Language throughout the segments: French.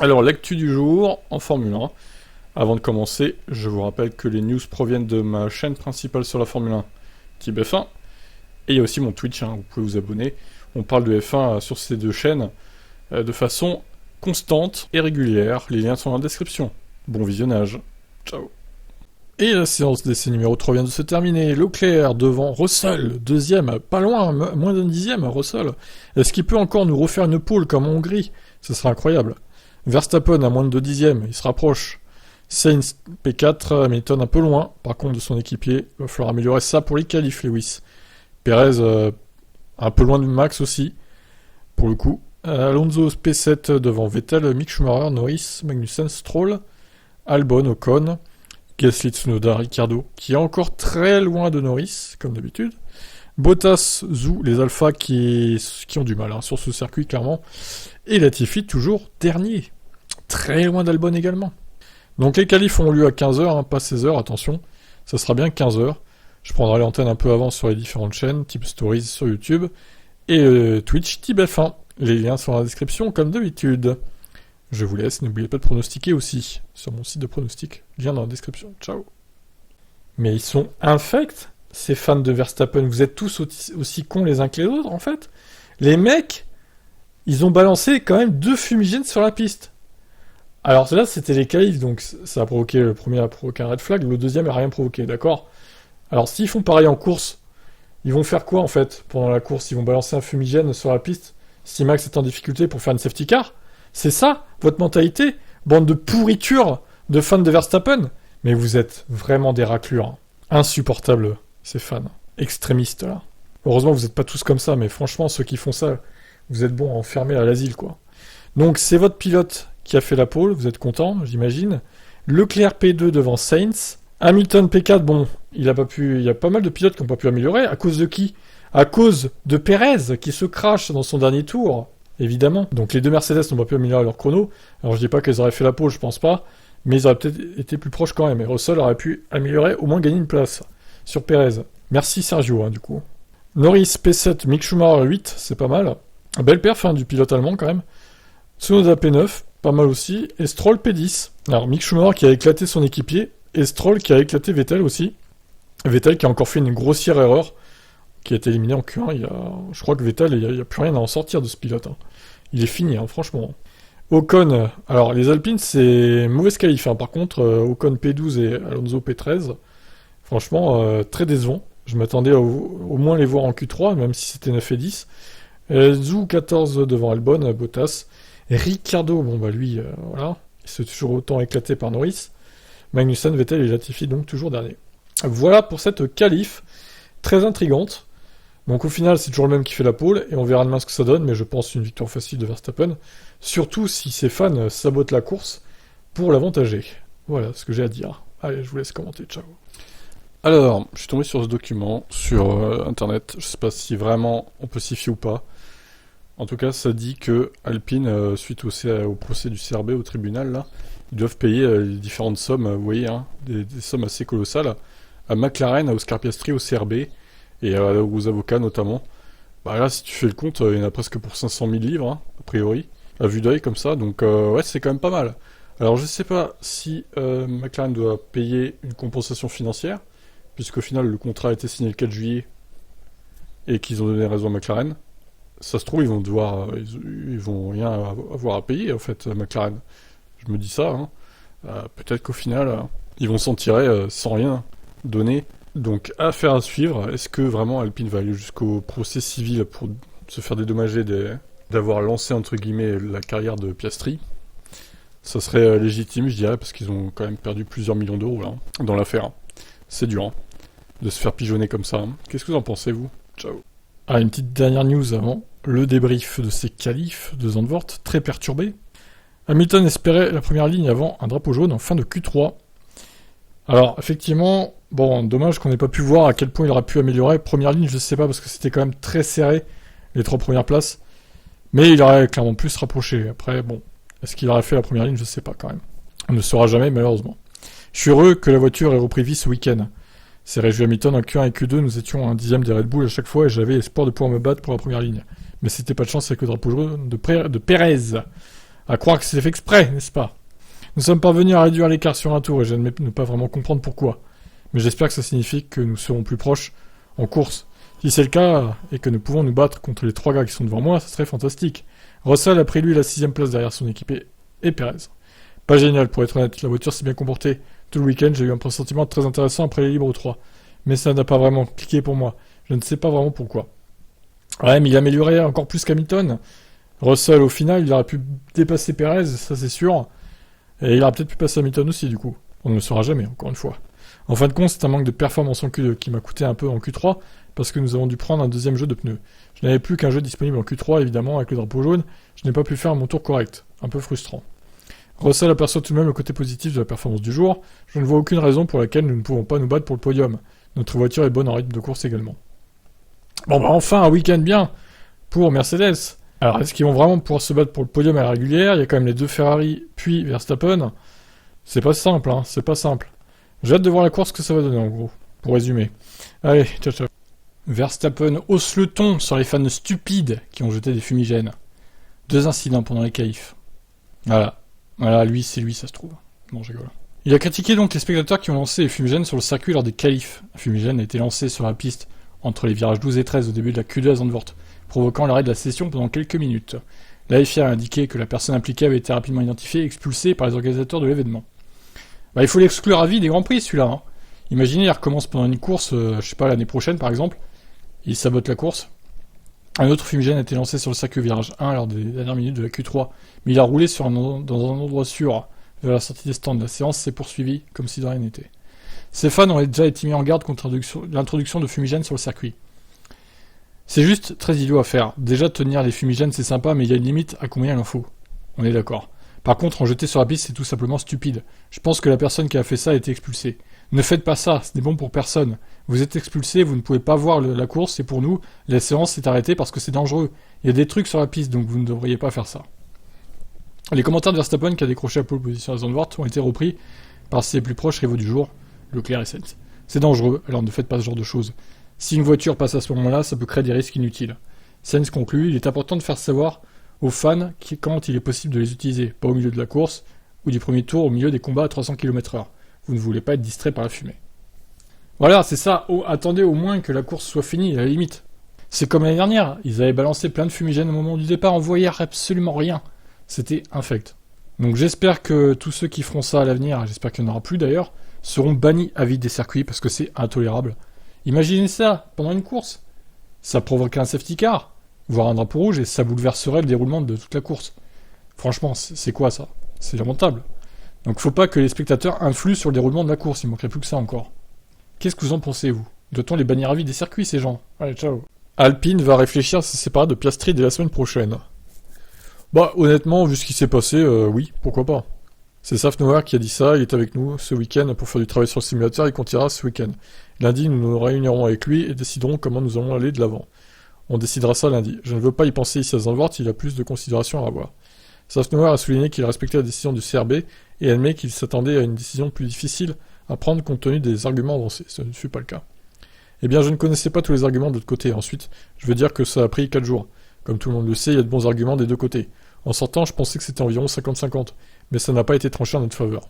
Alors, l'actu du jour en Formule 1. Avant de commencer, je vous rappelle que les news proviennent de ma chaîne principale sur la Formule 1, Type F1. Et il y a aussi mon Twitch, vous pouvez vous abonner. On parle de F1 sur ces deux chaînes de façon constante et régulière. Les liens sont dans la description. Bon visionnage. Ciao. Et la séance d'essai numéro 3 vient de se terminer. Leclerc devant Russell, deuxième, pas loin, moins d'un dixième, Russell. Est-ce qu'il peut encore nous refaire une pole comme en Hongrie? Ce serait incroyable. Verstappen à moins de 2 dixièmes, il se rapproche. Sainz P4, Hamilton un peu loin, par contre de son équipier. Il va falloir améliorer ça pour les qualifs, Lewis. Perez un peu loin de Max aussi, pour le coup. Alonso P7 devant Vettel, Mick Schumacher, Norris, Magnussen, Stroll, Albon, Ocon, Gasly, Tsunoda, Ricciardo, qui est encore très loin de Norris, comme d'habitude. Bottas, Zhou, les Alpha qui ont du mal sur ce circuit, clairement. Et Latifi toujours dernier. Très loin d'Albon également. Donc les qualifs ont lieu à 15h, pas 16h, attention. Ça sera bien 15h. Je prendrai l'antenne un peu avant sur les différentes chaînes, type Stories sur YouTube. Et Twitch, type F1. Les liens sont dans la description, comme d'habitude. Je vous laisse, n'oubliez pas de pronostiquer aussi, sur mon site de pronostic. Lien dans la description. Ciao. Mais ils sont infects, ces fans de Verstappen. Vous êtes tous aussi cons les uns que les autres, en fait. Les mecs, ils ont balancé quand même 2 fumigènes sur la piste. Alors là, c'était les qualifs, donc ça a provoqué, le premier a provoqué un red flag, le deuxième n'a rien provoqué, d'accord? Alors s'ils font pareil en course, ils vont faire quoi en fait pendant la course? Ils vont balancer un fumigène sur la piste si Max est en difficulté pour faire une safety car? C'est ça, votre mentalité? Bande de pourriture de fans de Verstappen? Mais vous êtes vraiment des raclures. Insupportables, ces fans. Extrémistes, là. Heureusement, vous n'êtes pas tous comme ça, mais franchement, ceux qui font ça, vous êtes bons à enfermer à l'asile, quoi. Donc, c'est votre pilote qui a fait la pole, vous êtes content, j'imagine. Leclerc P2 devant Sainz. Hamilton P4, bon, il y a pas mal de pilotes qui n'ont pas pu améliorer. À cause de qui? À cause de Perez, qui se crache dans son dernier tour, évidemment. Donc les deux Mercedes n'ont pas pu améliorer leur chrono. Alors je dis pas qu'elles auraient fait la pole, je pense pas, mais ils auraient peut-être été plus proches quand même. Et Russell aurait pu améliorer, au moins gagner une place sur Perez. Merci Sergio, du coup. Norris P7, Mick Schumacher 8, c'est pas mal. Belle perf du pilote allemand quand même. Tsunoda P9, pas mal aussi. Et Stroll P10. Alors Mick Schumacher qui a éclaté son équipier, et Stroll qui a éclaté Vettel aussi. Vettel qui a encore fait une grossière erreur, qui a été éliminé en Q1. Je crois que Vettel, il n'y a plus rien à en sortir de ce pilote. Il est fini, franchement. Ocon, alors les Alpines, c'est mauvaise qualif. Par contre, Ocon P12 et Alonso P13, franchement, très décevant. Je m'attendais au moins les voir en Q3, même si c'était 9 et 10. Zhou 14 devant Albon, Bottas. Ricciardo, lui, voilà, il s'est toujours autant éclaté par Norris. Magnussen, Vettel et Latifi, donc toujours dernier. Voilà pour cette qualif, très intrigante. Donc au final, c'est toujours le même qui fait la pole, et on verra demain ce que ça donne, mais je pense une victoire facile de Verstappen, surtout si ses fans sabotent la course pour l'avantager. Voilà ce que j'ai à dire. Allez, je vous laisse commenter, ciao. Alors, je suis tombé sur ce document, sur internet, je sais pas si vraiment on peut s'y fier ou pas. En tout cas, ça dit que Alpine, suite au procès du CRB au tribunal, là, ils doivent payer les différentes sommes, vous voyez, des sommes assez colossales, à McLaren, à Oscar Piastri, au CRB, et aux avocats notamment. Là, si tu fais le compte, il y en a presque pour 500 000 livres, a priori, à vue d'œil comme ça, donc ouais, c'est quand même pas mal. Alors, je sais pas si McLaren doit payer une compensation financière, puisqu'au final, le contrat a été signé le 4 juillet, et qu'ils ont donné raison à McLaren. Ça se trouve, ils vont rien avoir à payer, en fait, McLaren. Je me dis ça, peut-être qu'au final, ils vont s'en tirer sans rien donner. Donc, affaire à suivre. Est-ce que vraiment Alpine va aller jusqu'au procès civil pour se faire dédommager d'avoir lancé, entre guillemets, la carrière de Piastri? Ça serait légitime, je dirais, parce qu'ils ont quand même perdu plusieurs millions d'euros, là, dans l'affaire. C'est dur, de se faire pigeonner comme ça. Qu'est-ce que vous en pensez, vous? Ciao. Une petite dernière news avant. Le débrief de ces qualifs de Zandvoort, très perturbé. Hamilton espérait la première ligne avant un drapeau jaune en fin de Q3. Alors, effectivement, dommage qu'on n'ait pas pu voir à quel point il aurait pu améliorer. Première ligne, je sais pas, parce que c'était quand même très serré, les 3 premières places. Mais il aurait clairement pu se rapprocher. Après, est-ce qu'il aurait fait la première ligne? Je sais pas, quand même. On ne le saura jamais, malheureusement. Je suis heureux que la voiture ait repris vie ce week-end. C'est réjoui Hamilton en Q1 et Q2, nous étions à un dixième des Red Bull à chaque fois et j'avais espoir de pouvoir me battre pour la première ligne. Mais c'était pas de chance avec le drapeau jaune de Perez. À croire que c'est fait exprès, n'est-ce pas? Nous sommes parvenus à réduire l'écart sur un tour et j'admets ne pas vraiment comprendre pourquoi. Mais j'espère que ça signifie que nous serons plus proches en course. Si c'est le cas, et que nous pouvons nous battre contre les 3 gars qui sont devant moi, ça serait fantastique. Russell a pris lui la 6ème place derrière son équipier et Perez. Pas génial pour être honnête, la voiture s'est bien comportée. Tout le week-end, j'ai eu un pressentiment très intéressant après les libres 3. Mais ça n'a pas vraiment cliqué pour moi. Je ne sais pas vraiment pourquoi. Ouais, mais il a amélioré encore plus qu'Hamilton. Russell, au final, il aurait pu dépasser Perez, ça c'est sûr. Et il aurait peut-être pu passer Hamilton aussi, du coup. On ne le saura jamais, encore une fois. En fin de compte, c'est un manque de performance en Q2 qui m'a coûté un peu en Q3, parce que nous avons dû prendre un deuxième jeu de pneus. Je n'avais plus qu'un jeu disponible en Q3, évidemment, avec le drapeau jaune. Je n'ai pas pu faire mon tour correct. Un peu frustrant. Russell aperçoit tout de même le côté positif de la performance du jour. Je ne vois aucune raison pour laquelle nous ne pouvons pas nous battre pour le podium. Notre voiture est bonne en rythme de course également. Bon bah enfin, un week-end bien pour Mercedes. Alors, est-ce qu'ils vont vraiment pouvoir se battre pour le podium à la régulière? Il y a quand même les 2 Ferrari, puis Verstappen. C'est pas simple, hein, c'est pas simple. J'ai hâte de voir la course que ça va donner, en gros, pour résumer. Allez, ciao ciao. Verstappen hausse le ton sur les fans stupides qui ont jeté des fumigènes. 2 incidents pendant les qualifs. Voilà, lui, c'est lui, ça se trouve. Non, je rigole. Il a critiqué donc les spectateurs qui ont lancé les fumigènes sur le circuit lors des qualifs. Un fumigène a été lancé sur la piste entre les virages 12 et 13 au début de la Q2 à Zandvoort, provoquant l'arrêt de la session pendant quelques minutes. La FIA a indiqué que la personne impliquée avait été rapidement identifiée et expulsée par les organisateurs de l'événement. Bah, il faut l'exclure à vie des Grands Prix, celui-là. Hein. Imaginez, il recommence pendant une course, je sais pas, l'année prochaine par exemple, il sabote la course. Un autre fumigène a été lancé sur le circuit virage 1 lors des dernières minutes de la Q3, mais il a roulé dans un endroit sûr, vers la sortie des stands. La séance s'est poursuivie comme si de rien n'était. Ces fans ont déjà été mis en garde contre l'introduction de fumigènes sur le circuit. C'est juste très idiot à faire. Déjà, tenir les fumigènes, c'est sympa, mais il y a une limite à combien il en faut. On est d'accord. Par contre, en jeter sur la piste, c'est tout simplement stupide. Je pense que la personne qui a fait ça a été expulsée. Ne faites pas ça, ce n'est bon pour personne. Vous êtes expulsé, vous ne pouvez pas voir la course, et pour nous, la séance s'est arrêtée parce que c'est dangereux. Il y a des trucs sur la piste, donc vous ne devriez pas faire ça. Les commentaires de Verstappen, qui a décroché la pole position à Zandvoort, ont été repris par ses plus proches rivaux du jour, Leclerc et Sainz. C'est dangereux, alors ne faites pas ce genre de choses. Si une voiture passe à ce moment-là, ça peut créer des risques inutiles. Sainz conclut, il est important de faire savoir aux fans quand il est possible de les utiliser, pas au milieu de la course, ou du premier tour au milieu des combats à 300 km/h. Vous ne voulez pas être distrait par la fumée. Voilà, c'est ça. Attendez au moins que la course soit finie, à la limite. C'est comme l'année dernière, ils avaient balancé plein de fumigènes au moment du départ, on voyait absolument rien. C'était infect. Donc j'espère que tous ceux qui feront ça à l'avenir, j'espère qu'il n'y en aura plus d'ailleurs, seront bannis à vie des circuits parce que c'est intolérable. Imaginez ça, pendant une course. Ça provoquerait un safety car, voire un drapeau rouge, et ça bouleverserait le déroulement de toute la course. Franchement, c'est quoi ça? C'est lamentable. Donc faut pas que les spectateurs influent sur le déroulement de la course, il manquerait plus que ça encore. Qu'est-ce que vous en pensez, vous? Doit-on les bannir à vie des circuits, ces gens? Allez, ciao. Alpine va réfléchir à se séparer de Piastri dès la semaine prochaine. Bah, honnêtement, vu ce qui s'est passé, oui, pourquoi pas. C'est Safnauer qui a dit ça, il est avec nous ce week-end pour faire du travail sur le simulateur, il continuera ce week-end. Lundi, nous nous réunirons avec lui et déciderons comment nous allons aller de l'avant. On décidera ça lundi. Je ne veux pas y penser ici à Zandvoort, il a plus de considérations à avoir. Safnauer a souligné qu'il respectait la décision du CRB et admet qu'il s'attendait à une décision plus difficile à prendre compte tenu des arguments avancés. Ce ne fut pas le cas. Eh bien, je ne connaissais pas tous les arguments de l'autre côté. Ensuite, je veux dire que ça a pris 4 jours. Comme tout le monde le sait, il y a de bons arguments des deux côtés. En sortant, je pensais que c'était environ 50-50, mais ça n'a pas été tranché en notre faveur.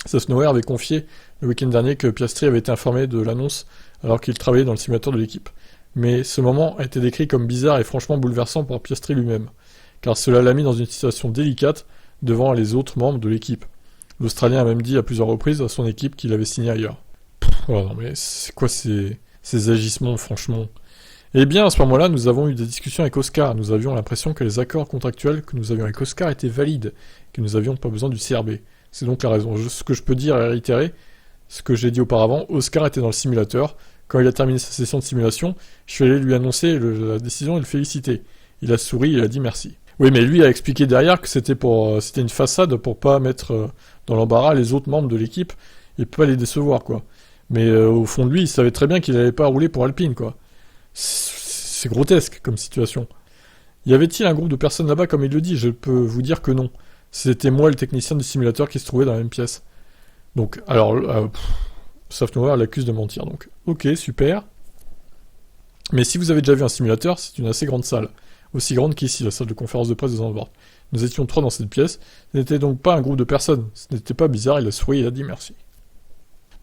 Safnauer avait confié le week-end dernier que Piastri avait été informé de l'annonce alors qu'il travaillait dans le simulateur de l'équipe. Mais ce moment a été décrit comme bizarre et franchement bouleversant pour Piastri lui-même, car cela l'a mis dans une situation délicate devant les autres membres de l'équipe. L'Australien a même dit à plusieurs reprises à son équipe qu'il avait signé ailleurs. Oh non mais c'est quoi ces agissements, franchement? Eh bien, à ce moment-là, nous avons eu des discussions avec Oscar. Nous avions l'impression que les accords contractuels que nous avions avec Oscar étaient valides, que nous n'avions pas besoin du CRB. C'est donc la raison. Ce que je peux dire et réitérer, ce que j'ai dit auparavant, Oscar était dans le simulateur. Quand il a terminé sa session de simulation, je suis allé lui annoncer la décision et le féliciter. Il a souri et il a dit merci. Oui, mais lui a expliqué derrière que c'était une façade pour pas mettre dans l'embarras les autres membres de l'équipe et pas les décevoir, quoi. Mais au fond de lui, il savait très bien qu'il n'allait pas rouler pour Alpine, quoi. C'est grotesque comme situation. Y avait-il un groupe de personnes là-bas comme il le dit? Je peux vous dire que non. C'était moi le technicien du simulateur qui se trouvait dans la même pièce. Donc, alors, Safnauer l'accuse de mentir, donc. Ok, super. Mais si vous avez déjà vu un simulateur, c'est une assez grande salle. Aussi grande qu'ici, la salle de conférence de presse de Zandvoort. Nous étions 3 dans cette pièce. Ce n'était donc pas un groupe de personnes. Ce n'était pas bizarre, il a souri et a dit merci.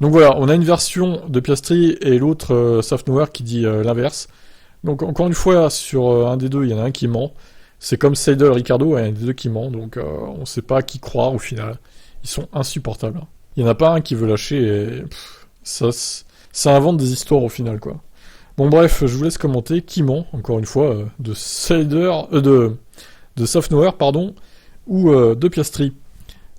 Donc voilà, on a une version de Piastri et l'autre Safnauer qui dit l'inverse. Donc encore une fois, sur un des deux, il y en a un qui ment. C'est comme Seidel, Ricardo, il y en a un des deux qui ment. Donc on ne sait pas à qui croire au final. Ils sont insupportables. Il n'y en a pas un qui veut lâcher et ça invente des histoires au final, quoi. Bon bref, je vous laisse commenter qui ment, encore une fois, de Safnauer, pardon, ou de Piastri.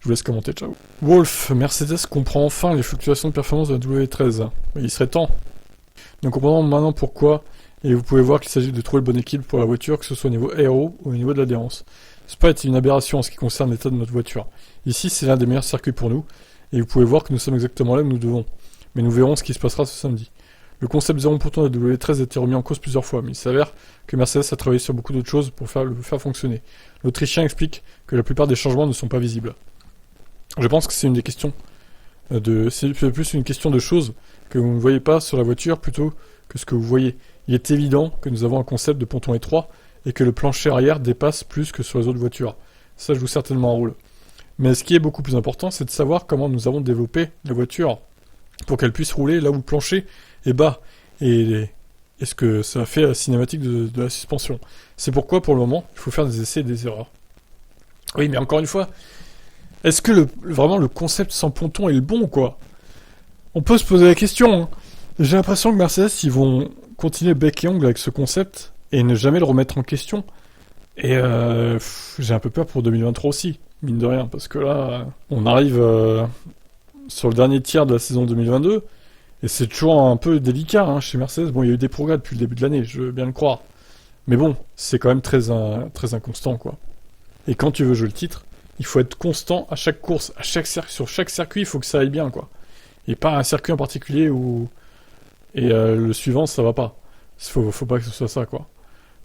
Je vous laisse commenter, ciao. Wolf, Mercedes comprend enfin les fluctuations de performance de la W13. Il serait temps. Nous comprenons maintenant pourquoi, et vous pouvez voir qu'il s'agit de trouver le bon équilibre pour la voiture, que ce soit au niveau aéro ou au niveau de l'adhérence. Spa est une aberration en ce qui concerne l'état de notre voiture. Ici, c'est l'un des meilleurs circuits pour nous, et vous pouvez voir que nous sommes exactement là où nous devons. Mais nous verrons ce qui se passera ce samedi. Le concept 0% de W13 a été remis en cause plusieurs fois, mais il s'avère que Mercedes a travaillé sur beaucoup d'autres choses pour le faire fonctionner. L'Autrichien explique que la plupart des changements ne sont pas visibles. Je pense que c'est une des questions c'est plus une question de choses que vous ne voyez pas sur la voiture plutôt que ce que vous voyez. Il est évident que nous avons un concept de ponton étroit et que le plancher arrière dépasse plus que sur les autres voitures. Ça joue certainement un rôle. Mais ce qui est beaucoup plus important, c'est de savoir comment nous avons développé la voiture pour qu'elle puisse rouler là où le plancher est bas. Et ce que ça fait à la cinématique de la suspension. C'est pourquoi, pour le moment, il faut faire des essais et des erreurs. Oui, mais encore une fois, est-ce que vraiment le concept sans ponton est le bon, quoi? On peut se poser la question, hein. J'ai l'impression que Mercedes, ils vont continuer bec et ongle avec ce concept et ne jamais le remettre en question. Et j'ai un peu peur pour 2023 aussi, mine de rien, parce que là, on arrive sur le dernier tiers de la saison 2022, et c'est toujours un peu délicat hein, chez Mercedes. Bon, il y a eu des progrès depuis le début de l'année, je veux bien le croire. Mais bon, c'est quand même très inconstant, quoi. Et quand tu veux jouer le titre, il faut être constant à chaque course, sur chaque circuit, il faut que ça aille bien, quoi. Et pas un circuit en particulier où... Et le suivant, ça va pas. Faut pas que ce soit ça, quoi.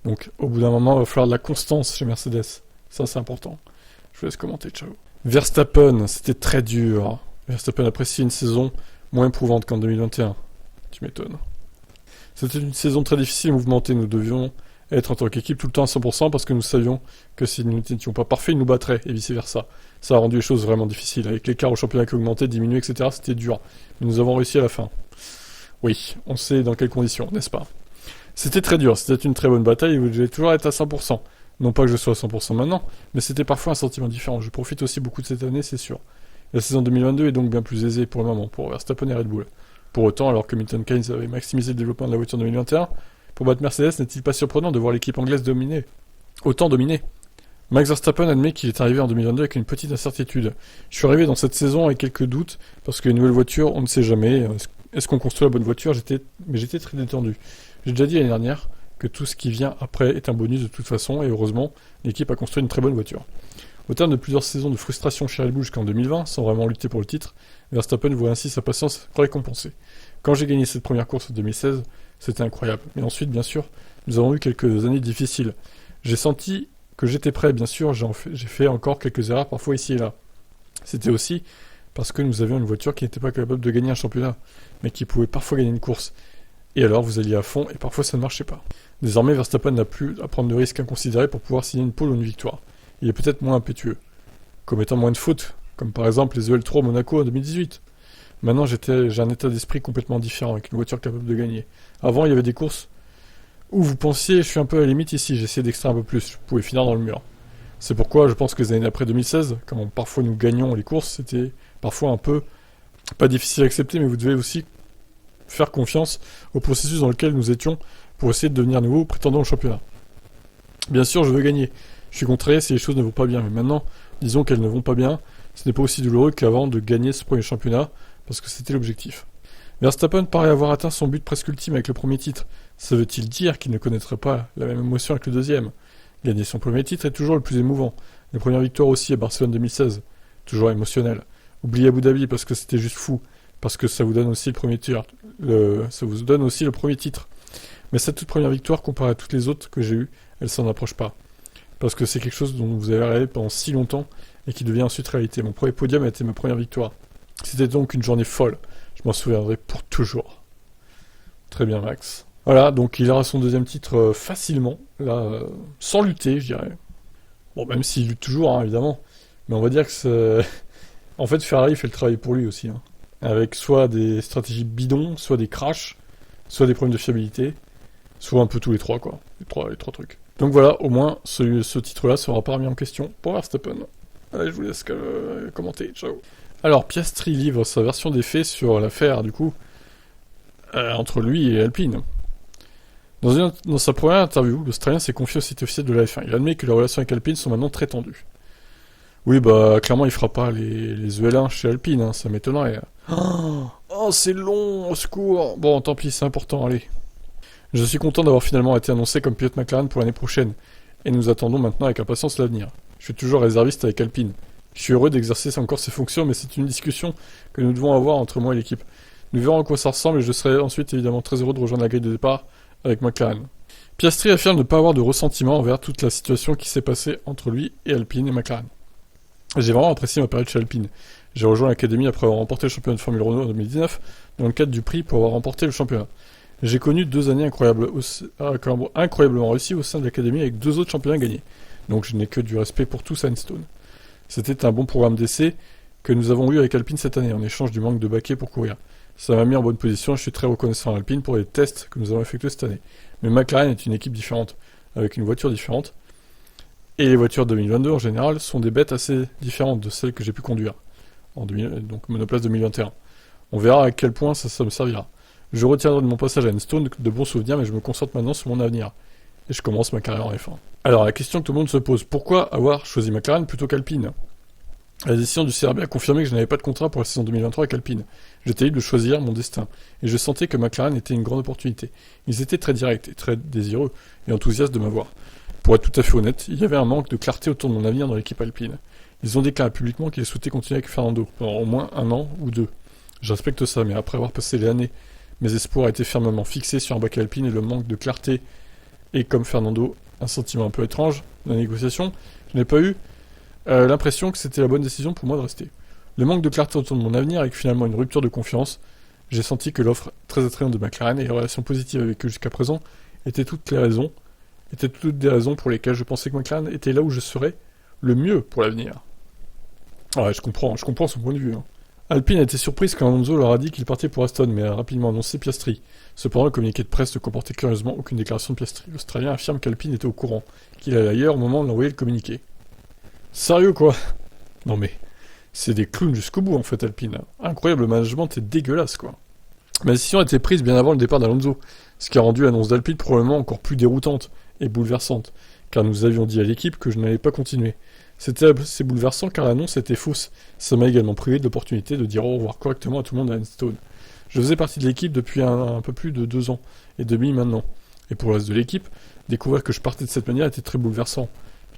Donc, au bout d'un moment, il va falloir de la constance chez Mercedes. Ça, c'est important. Je vous laisse commenter, ciao. Verstappen, c'était très dur. Verstappen apprécie une saison moins éprouvante qu'en 2021. Tu m'étonnes. C'était une saison très difficile et mouvementée. Nous devions être en tant qu'équipe tout le temps à 100% parce que nous savions que si nous n'étions pas parfaits, ils nous battraient et vice-versa. Ça a rendu les choses vraiment difficiles. Avec l'écart au championnat qui augmentait, diminuait, etc., c'était dur. Mais nous avons réussi à la fin. Oui, on sait dans quelles conditions, n'est-ce pas? C'était très dur, c'était une très bonne bataille et vous devez toujours être à 100%. Non pas que je sois à 100% maintenant, mais c'était parfois un sentiment différent. Je profite aussi beaucoup de cette année, c'est sûr. La saison 2022 est donc bien plus aisée pour le moment, pour Verstappen et Red Bull. Pour autant, alors que Milton Keynes avait maximisé le développement de la voiture en 2021, pour battre Mercedes, n'est-il pas surprenant de voir l'équipe anglaise dominer? Autant dominer. Max Verstappen admet qu'il est arrivé en 2022 avec une petite incertitude. Je suis arrivé dans cette saison avec quelques doutes, parce qu'une nouvelle voiture, on ne sait jamais. Est-ce qu'on construit la bonne voiture? Mais j'étais très détendu. J'ai déjà dit l'année dernière que tout ce qui vient après est un bonus de toute façon, et heureusement, l'équipe a construit une très bonne voiture. Au terme de plusieurs saisons de frustration chez Red Bull jusqu'en 2020, sans vraiment lutter pour le titre, Verstappen voit ainsi sa patience récompensée. Quand j'ai gagné cette première course en 2016, c'était incroyable. Mais ensuite, bien sûr, nous avons eu quelques années difficiles. J'ai senti que j'étais prêt, bien sûr, j'ai fait encore quelques erreurs parfois ici et là. C'était aussi parce que nous avions une voiture qui n'était pas capable de gagner un championnat, mais qui pouvait parfois gagner une course. Et alors vous alliez à fond, et parfois ça ne marchait pas. Désormais, Verstappen n'a plus à prendre de risques inconsidérés pour pouvoir signer une pole ou une victoire. Il est peut-être moins impétueux, commettant moins de fautes, comme par exemple les EL3 Monaco en 2018. Maintenant, j'ai un état d'esprit complètement différent, avec une voiture capable de gagner. Avant, il y avait des courses où vous pensiez, je suis un peu à la limite ici, j'essayais d'extraire un peu plus, je pouvais finir dans le mur. C'est pourquoi je pense que les années après 2016, quand parfois nous gagnions les courses, c'était parfois un peu, pas difficile à accepter, mais vous devez aussi faire confiance au processus dans lequel nous étions pour essayer de devenir nouveau prétendant au championnat. Bien sûr, je veux gagner. Je suis contrarié si les choses ne vont pas bien, mais maintenant, disons qu'elles ne vont pas bien, ce n'est pas aussi douloureux qu'avant de gagner ce premier championnat, parce que c'était l'objectif. Verstappen paraît avoir atteint son but presque ultime avec le premier titre. Ça veut-il dire qu'il ne connaîtrait pas la même émotion avec le deuxième? Gagner son premier titre est toujours le plus émouvant. Les premières victoires aussi à Barcelone 2016, toujours émotionnel. Oubliez Abu Dhabi parce que c'était juste fou, parce que ça vous donne aussi le premier titre. Ça vous donne aussi le premier titre. Mais cette toute première victoire, comparée à toutes les autres que j'ai eues, elle s'en approche pas. Parce que c'est quelque chose dont vous avez rêvé pendant si longtemps et qui devient ensuite réalité. Mon premier podium a été ma première victoire. C'était donc une journée folle. Je m'en souviendrai pour toujours. Très bien, Max. Voilà, donc il aura son deuxième titre facilement, là, sans lutter, je dirais. Bon, même s'il lutte toujours, hein, évidemment. Mais on va dire que c'est... En fait, Ferrari fait le travail pour lui aussi, hein. Avec soit des stratégies bidons, soit des crashs, soit des problèmes de fiabilité, soit un peu tous les trois, quoi. Les trois trucs. Donc voilà, au moins, ce titre-là sera pas remis en question pour Verstappen. Allez, je vous laisse commenter. Ciao. Alors, Piastri livre sa version des faits sur l'affaire, du coup, entre lui et Alpine. Dans sa première interview, l'Australien s'est confié au site officiel de la F1. Il admet que les relations avec Alpine sont maintenant très tendues. Oui, bah, clairement, il fera pas les EL1 chez Alpine, hein, ça m'étonnerait. Oh, c'est long, au secours. Bon, tant pis, c'est important, allez. Je suis content d'avoir finalement été annoncé comme pilote McLaren pour l'année prochaine, et nous attendons maintenant avec impatience l'avenir. Je suis toujours réserviste avec Alpine. Je suis heureux d'exercer encore ces fonctions, mais c'est une discussion que nous devons avoir entre moi et l'équipe. Nous verrons à quoi ça ressemble, et je serai ensuite évidemment très heureux de rejoindre la grille de départ avec McLaren. Piastri affirme ne pas avoir de ressentiment envers toute la situation qui s'est passée entre lui et Alpine et McLaren. J'ai vraiment apprécié ma période chez Alpine. J'ai rejoint l'académie après avoir remporté le championnat de Formule Renault en 2019, dans le cadre du prix pour avoir remporté le championnat. J'ai connu 2 années incroyablement réussies au sein de l'académie avec 2 autres championnats gagnés. Donc je n'ai que du respect pour tous à Enstone. C'était un bon programme d'essai que nous avons eu avec Alpine cette année, en échange du manque de baquets pour courir. Ça m'a mis en bonne position et je suis très reconnaissant à Alpine pour les tests que nous avons effectués cette année. Mais McLaren est une équipe différente, avec une voiture différente. Et les voitures 2022 en général sont des bêtes assez différentes de celles que j'ai pu conduire. Donc monoplace 2021. On verra à quel point ça me servira. Je retiendrai de mon passage à Enstone de bons souvenirs, mais je me concentre maintenant sur mon avenir. Et je commence ma carrière en F1. Alors la question que tout le monde se pose, pourquoi avoir choisi McLaren plutôt qu'Alpine ? La décision du CRB a confirmé que je n'avais pas de contrat pour la saison 2023 avec Alpine. J'étais libre de choisir mon destin, et je sentais que McLaren était une grande opportunité. Ils étaient très directs et très désireux et enthousiastes de m'avoir. Pour être tout à fait honnête, il y avait un manque de clarté autour de mon avenir dans l'équipe Alpine. Ils ont déclaré publiquement qu'ils souhaitaient continuer avec Fernando pendant au moins 1 an ou 2. Je respecte ça, mais après avoir passé les années, mes espoirs étaient fermement fixés sur un bac Alpine et le manque de clarté, et comme Fernando, un sentiment un peu étrange dans la négociation, je n'ai pas eu l'impression que c'était la bonne décision pour moi de rester. Le manque de clarté autour de mon avenir avec finalement une rupture de confiance, j'ai senti que l'offre très attrayante de McLaren et les relations positives avec eux jusqu'à présent étaient toutes des raisons pour lesquelles je pensais que McLaren était là où je serais le mieux pour l'avenir. Ouais, je comprends son point de vue. Hein. Alpine a été surprise quand Alonso leur a dit qu'il partait pour Aston, mais a rapidement annoncé Piastri. Cependant, le communiqué de presse ne comportait curieusement aucune déclaration de Piastri. L'Australien affirme qu'Alpine était au courant, qu'il allait ailleurs au moment de l'envoyer le communiqué. Sérieux quoi ? Non mais, c'est des clowns jusqu'au bout en fait Alpine. Incroyable, le management est dégueulasse quoi. Ma décision a été prise bien avant le départ d'Alonso, ce qui a rendu l'annonce d'Alpine probablement encore plus déroutante et bouleversante, car nous avions dit à l'équipe que je n'allais pas continuer. C'était assez bouleversant car l'annonce était fausse. Ça m'a également privé de l'opportunité de dire au revoir correctement à tout le monde à Enstone. Je faisais partie de l'équipe depuis un peu plus de 2 ans et demi maintenant. Et pour le reste de l'équipe, découvrir que je partais de cette manière était très bouleversant.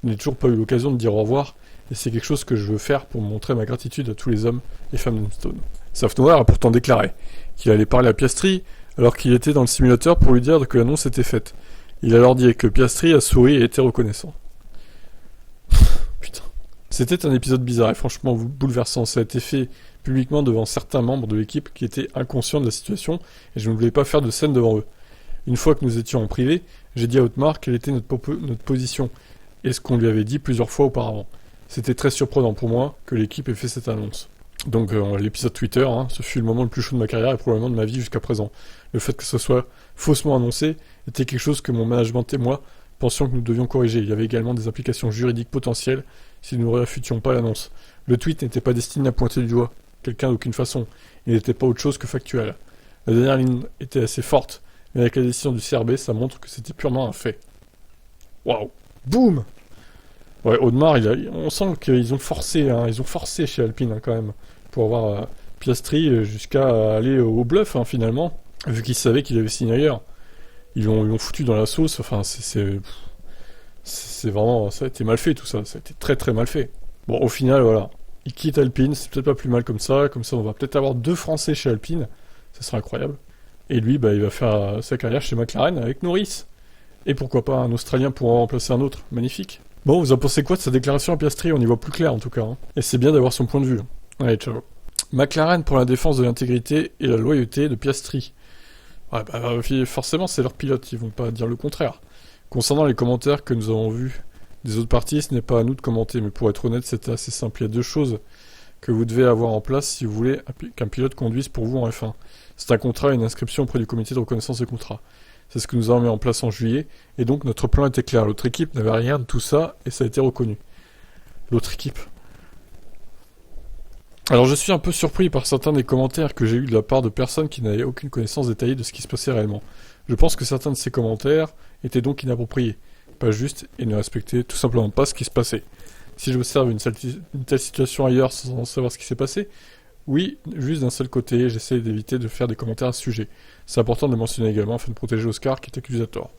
Je n'ai toujours pas eu l'occasion de dire au revoir, et c'est quelque chose que je veux faire pour montrer ma gratitude à tous les hommes et femmes d'Enstone. Safnauer a pourtant déclaré qu'il allait parler à Piastri alors qu'il était dans le simulateur pour lui dire que l'annonce était faite. Il a alors dit que Piastri a souri et était reconnaissant. Putain. C'était un épisode bizarre et franchement bouleversant. Ça a été fait publiquement devant certains membres de l'équipe qui étaient inconscients de la situation et je ne voulais pas faire de scène devant eux. Une fois que nous étions en privé, j'ai dit à Otmar quelle était notre position et ce qu'on lui avait dit plusieurs fois auparavant. C'était très surprenant pour moi que l'équipe ait fait cette annonce. Donc l'épisode Twitter, ce fut le moment le plus chaud de ma carrière et probablement de ma vie jusqu'à présent. Le fait que ce soit faussement annoncé était quelque chose que mon management et moi pensions que nous devions corriger. Il y avait également des implications juridiques potentielles si nous ne réfutions pas l'annonce. Le tweet n'était pas destiné à pointer du doigt quelqu'un d'aucune façon. Il n'était pas autre chose que factuel. La dernière ligne était assez forte, mais avec la décision du CRB, ça montre que c'était purement un fait. Waouh. Boum. Ouais, Audemars, on sent qu'ils ont forcé, ils ont forcé chez Alpine quand même, pour avoir Piastri jusqu'à aller au bluff finalement, vu qu'ils savaient qu'il avait signé ailleurs. Ils l'ont foutu dans la sauce, enfin c'est vraiment, ça a été mal fait tout ça, ça a été très très mal fait. Bon, au final, voilà, il quitte Alpine, c'est peut-être pas plus mal comme ça on va peut-être avoir 2 Français chez Alpine, ça serait incroyable. Et lui, il va faire sa carrière chez McLaren avec Norris. Et pourquoi pas un Australien pour en remplacer un autre, magnifique. Bon, vous en pensez quoi de sa déclaration à Piastri ? On y voit plus clair en tout cas. Et c'est bien d'avoir son point de vue. Allez, ciao. McLaren pour la défense de l'intégrité et la loyauté de Piastri. Ouais, forcément c'est leur pilote, ils vont pas dire le contraire. Concernant les commentaires que nous avons vus Des autres parties, ce n'est pas à nous de commenter, mais pour être honnête, c'est assez simple. Il y a deux choses que vous devez avoir en place si vous voulez qu'un pilote conduise pour vous en F1. C'est un contrat et une inscription auprès du comité de reconnaissance des contrats. C'est ce que nous avons mis en place en juillet, et donc notre plan était clair. L'autre équipe n'avait rien de tout ça, et ça a été reconnu. L'autre équipe. Alors je suis un peu surpris par certains des commentaires que j'ai eus de la part de personnes qui n'avaient aucune connaissance détaillée de ce qui se passait réellement. Je pense que certains de ces commentaires étaient donc inappropriés, pas justes, et ne respectaient tout simplement pas ce qui se passait. Si j'observe une telle situation ailleurs sans savoir ce qui s'est passé, oui, juste d'un seul côté, j'essaie d'éviter de faire des commentaires à ce sujet. C'est important de le mentionner également afin de protéger Oscar qui est accusateur.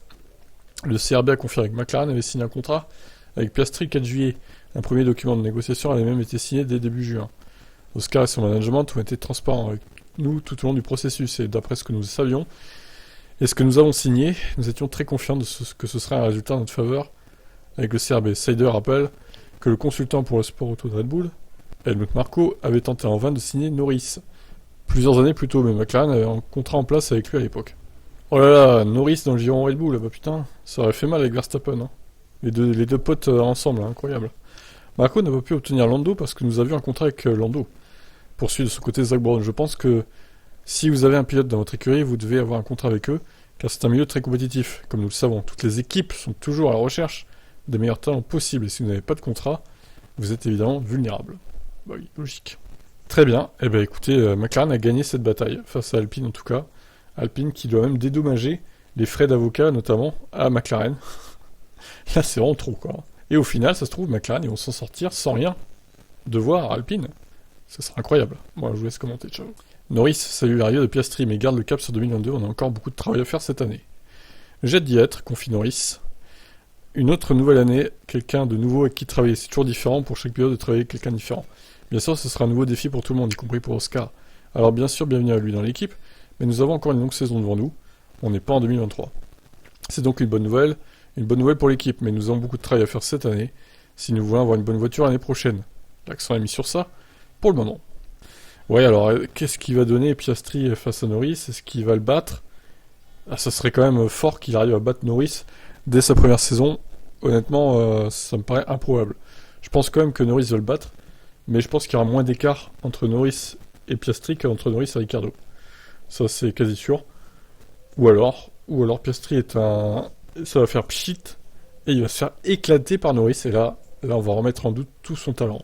Le CRB a confirmé que McLaren avait signé un contrat avec Piastri le 4 juillet. Un premier document de négociation avait même été signé dès début juin. Oscar et son management ont été transparents avec nous tout au long du processus et d'après ce que nous savions et ce que nous avons signé, nous étions très confiants que ce serait un résultat en notre faveur avec le CRB. Seider rappelle que le consultant pour le sport auto de Red Bull, Helmut Marko, avait tenté en vain de signer Norris. Plusieurs années plus tôt, mais McLaren avait un contrat en place avec lui à l'époque. Oh là là, Norris dans le giron Red Bull, bah putain, ça aurait fait mal avec Verstappen. Hein. Les deux potes ensemble, hein, incroyable. Marko n'a pas pu obtenir Lando parce que nous avions un contrat avec Lando. Poursuit de son côté Zach Brown. Je pense que si vous avez un pilote dans votre écurie, vous devez avoir un contrat avec eux, car c'est un milieu très compétitif. Comme nous le savons, toutes les équipes sont toujours à la recherche des meilleurs talents possibles. Et si vous n'avez pas de contrat, vous êtes évidemment vulnérable. Bah oui, logique. Très bien. Eh bien écoutez, McLaren a gagné cette bataille, face à Alpine en tout cas. Alpine qui doit même dédommager les frais d'avocat, notamment à McLaren. Là, c'est vraiment trop, quoi. Et au final, ça se trouve, McLaren, ils vont s'en sortir sans rien devoir à Alpine. Ça sera incroyable. Bon, je vous laisse commenter, ciao. Norris salue l'arrivée de Piastri, mais garde le cap sur 2022, on a encore beaucoup de travail à faire cette année. J'ai hâte d'y être, confie Norris. Une autre nouvelle année, quelqu'un de nouveau avec qui travailler. C'est toujours différent pour chaque pilote de travailler avec quelqu'un de différent. Bien sûr, ce sera un nouveau défi pour tout le monde, y compris pour Oscar. Alors bien sûr, bienvenue à lui dans l'équipe, mais nous avons encore une longue saison devant nous. On n'est pas en 2023. C'est donc une bonne nouvelle pour l'équipe, mais nous avons beaucoup de travail à faire cette année, si nous voulons avoir une bonne voiture l'année prochaine. L'accent est mis sur ça, pour le moment. Ouais, alors, qu'est-ce qu'il va donner Piastri face à Norris? Est-ce qu'il va le battre? Ah, ça serait quand même fort qu'il arrive à battre Norris dès sa première saison. Honnêtement, ça me paraît improbable. Je pense quand même que Norris va le battre, mais je pense qu'il y aura moins d'écart entre Norris et Piastri qu'entre Norris et Ricciardo. Ça, c'est quasi sûr. Ou alors Piastri ça va faire pchit, et il va se faire éclater par Norris, et là, on va remettre en doute tout son talent.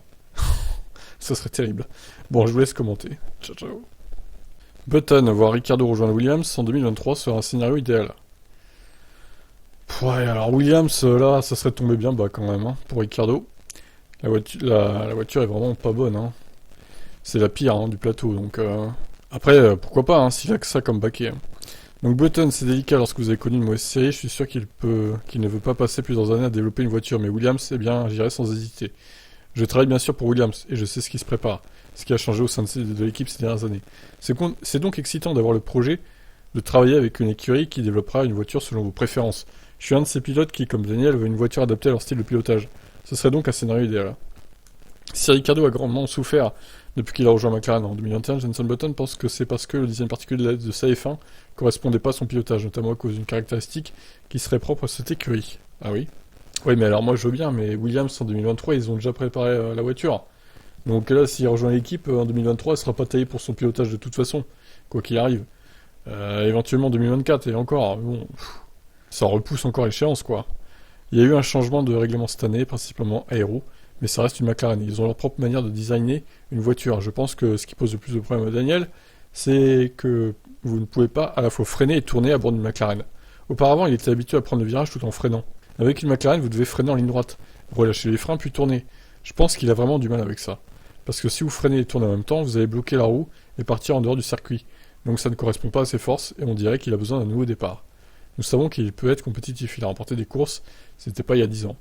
Ça serait terrible. Bon, je vous laisse commenter. Ciao, ciao. Button, voir Ricciardo rejoindre Williams en 2023 sera un scénario idéal. Ouais, alors Williams, là, ça serait tombé bien bas quand même, hein, pour Ricciardo. La voiture est vraiment pas bonne, hein. C'est la pire hein, du plateau, donc... Après, pourquoi pas, hein, s'il a que ça comme baquet. Hein. Donc Button, c'est délicat lorsque vous avez connu une mauvaise série, je suis sûr qu'il ne veut pas passer plusieurs années à développer une voiture, mais Williams, eh bien, j'irai sans hésiter. Je travaille bien sûr pour Williams, et je sais ce qui se prépare, ce qui a changé au sein de l'équipe ces dernières années. C'est donc excitant d'avoir le projet de travailler avec une écurie qui développera une voiture selon vos préférences. Je suis un de ces pilotes qui, comme Daniel, veut une voiture adaptée à leur style de pilotage. Ce serait donc un scénario idéal. Si Ricciardo a grandement souffert depuis qu'il a rejoint McLaren en 2021, Jenson Button pense que c'est parce que le design particulier de sa F1 correspondait pas à son pilotage, notamment à cause d'une caractéristique qui serait propre à cette écurie. Ah oui? Oui, mais alors moi je veux bien, mais Williams en 2023, ils ont déjà préparé la voiture. Donc là, s'il rejoint l'équipe en 2023, elle sera pas taillée pour son pilotage de toute façon, quoi qu'il arrive. Éventuellement 2024, et encore, bon, ça repousse encore l'échéance, quoi. Il y a eu un changement de règlement cette année, principalement aéro, mais ça reste une McLaren. Ils ont leur propre manière de designer une voiture. Je pense que ce qui pose le plus de problèmes à Daniel, c'est que vous ne pouvez pas à la fois freiner et tourner à bord d'une McLaren. Auparavant, il était habitué à prendre le virage tout en freinant. Avec une McLaren, vous devez freiner en ligne droite, relâcher les freins puis tourner. Je pense qu'il a vraiment du mal avec ça. Parce que si vous freinez et tournez en même temps, vous allez bloquer la roue et partir en dehors du circuit. Donc ça ne correspond pas à ses forces et on dirait qu'il a besoin d'un nouveau départ. Nous savons qu'il peut être compétitif, il a remporté des courses, c'était pas il y a 10 ans.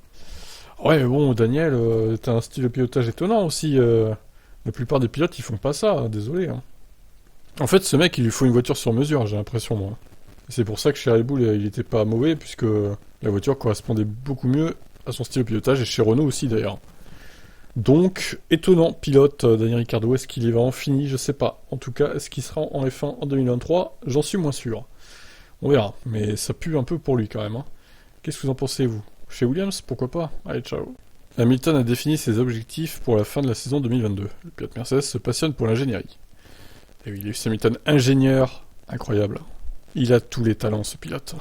Ouais, mais bon, Daniel, t'as un style de pilotage étonnant aussi. La plupart des pilotes, ils font pas ça, hein, désolé. Hein. En fait, ce mec, il lui faut une voiture sur mesure, j'ai l'impression, moi. C'est pour ça que chez Red Bull, il était pas mauvais, puisque la voiture correspondait beaucoup mieux à son style de pilotage, et chez Renault aussi, d'ailleurs. Donc, étonnant pilote, Daniel Ricciardo. Est-ce qu'il y va en fini? Je sais pas. En tout cas, est-ce qu'il sera en F1 en 2023? J'en suis moins sûr. On verra, mais ça pue un peu pour lui quand même. Hein. Qu'est-ce que vous en pensez, vous? Chez Williams, pourquoi pas? Allez, ciao. Hamilton a défini ses objectifs pour la fin de la saison 2022. Le pilote Mercedes se passionne pour l'ingénierie. Et oui, Lewis Hamilton, ingénieur, incroyable. Il a tous les talents, ce pilote.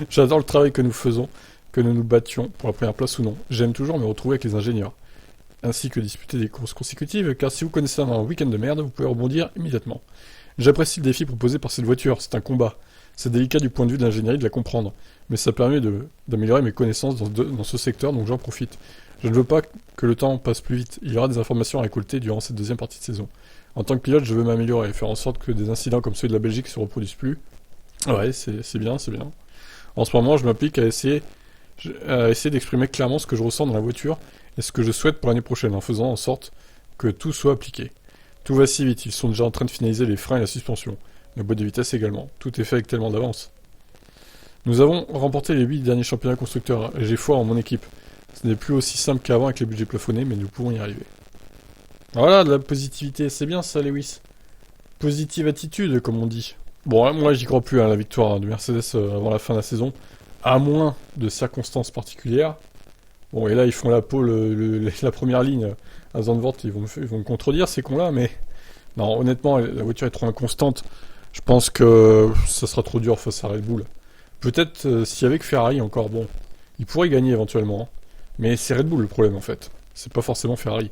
J'adore le travail que nous faisons, que nous nous battions pour la première place ou non. J'aime toujours me retrouver avec les ingénieurs. Ainsi que disputer des courses consécutives, car si vous connaissez un week-end de merde, vous pouvez rebondir immédiatement. J'apprécie le défi proposé par cette voiture, c'est un combat. C'est délicat du point de vue de l'ingénierie de la comprendre, mais ça permet d'améliorer mes connaissances dans ce secteur, donc j'en profite. Je ne veux pas que le temps passe plus vite, il y aura des informations à récolter durant cette deuxième partie de saison. En tant que pilote, je veux m'améliorer, faire en sorte que des incidents comme ceux de la Belgique se reproduisent plus. Ouais, c'est bien, c'est bien. En ce moment, je m'applique à essayer d'exprimer clairement ce que je ressens dans la voiture et ce que je souhaite pour l'année prochaine, en faisant en sorte que tout soit appliqué. Tout va si vite, ils sont déjà en train de finaliser les freins et la suspension. La boîte de vitesse également. Tout est fait avec tellement d'avance. Nous avons remporté les 8 derniers championnats constructeurs et j'ai foi en mon équipe. Ce n'est plus aussi simple qu'avant avec les budgets plafonnés, mais nous pouvons y arriver. Voilà, de la positivité, c'est bien ça, Lewis. Positive attitude, comme on dit. Bon, moi j'y crois plus à la victoire de Mercedes avant la fin de la saison, à moins de circonstances particulières. Bon, et là ils font la pole, la première ligne à Zandvoort, ils vont me contredire ces cons-là, mais non, honnêtement, la voiture est trop inconstante. Je pense que ça sera trop dur face à Red Bull. Peut-être si avec Ferrari encore, bon, ils pourraient gagner éventuellement, hein. Mais c'est Red Bull le problème en fait. C'est pas forcément Ferrari.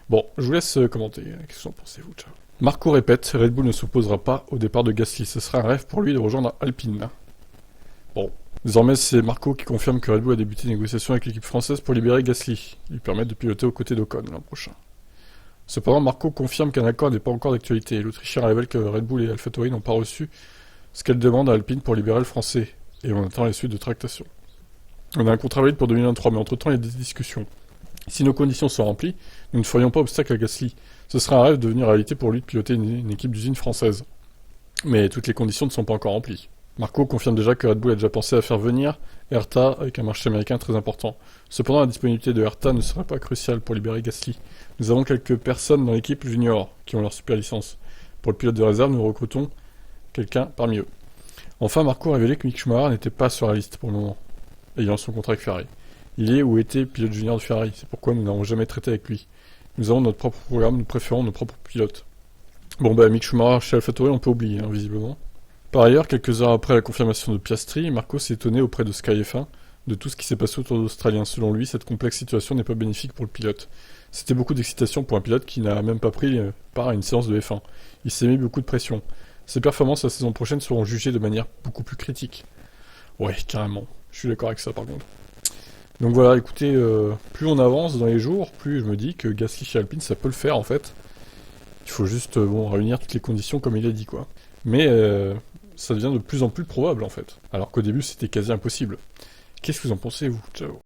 Bon, je vous laisse commenter. Qu'est-ce que vous en pensez-vous? Ciao. Marco répète, Red Bull ne s'opposera pas au départ de Gasly. Ce sera un rêve pour lui de rejoindre Alpine. Bon, désormais c'est Marco qui confirme que Red Bull a débuté des négociations avec l'équipe française pour libérer Gasly, lui permettre de piloter aux côtés d'Ocon l'an prochain. Cependant, Marco confirme qu'un accord n'est pas encore d'actualité. L'Autrichien révèle que Red Bull et AlphaTauri n'ont pas reçu ce qu'elle demande à Alpine pour libérer le français, et on attend les suites de tractation. On a un contrat valide pour 2023, mais entre-temps il y a des discussions. Si nos conditions sont remplies, nous ne ferions pas obstacle à Gasly. Ce sera un rêve de devenir réalité pour lui de piloter une équipe d'usine française. Mais toutes les conditions ne sont pas encore remplies. Marco confirme déjà que Red Bull a déjà pensé à faire venir Hertha avec un marché américain très important. Cependant, la disponibilité de Hertha ne serait pas cruciale pour libérer Gasly. Nous avons quelques personnes dans l'équipe junior qui ont leur super licence. Pour le pilote de réserve, nous recrutons quelqu'un parmi eux. Enfin, Marco a révélé que Mick Schumacher n'était pas sur la liste pour le moment, ayant son contrat avec Ferrari. Il est ou était pilote junior de Ferrari, c'est pourquoi nous n'avons jamais traité avec lui. Nous avons notre propre programme, nous préférons nos propres pilotes. Bon bah Mick Schumacher chez AlphaTauri, on peut oublier, hein, visiblement. Par ailleurs, quelques heures après la confirmation de Piastri, Marco s'est étonné auprès de Sky F1 de tout ce qui s'est passé autour de l'Australien. Selon lui, cette complexe situation n'est pas bénéfique pour le pilote. C'était beaucoup d'excitation pour un pilote qui n'a même pas pris part à une séance de F1. Il s'est mis beaucoup de pression. Ses performances la saison prochaine seront jugées de manière beaucoup plus critique. Ouais, carrément. Je suis d'accord avec ça par contre. Donc voilà, écoutez, plus on avance dans les jours, plus je me dis que Gasly chez Alpine, ça peut le faire en fait. Il faut juste réunir toutes les conditions comme il a dit quoi. Mais ça devient de plus en plus probable en fait. Alors qu'au début c'était quasi impossible. Qu'est-ce que vous en pensez vous? Ciao.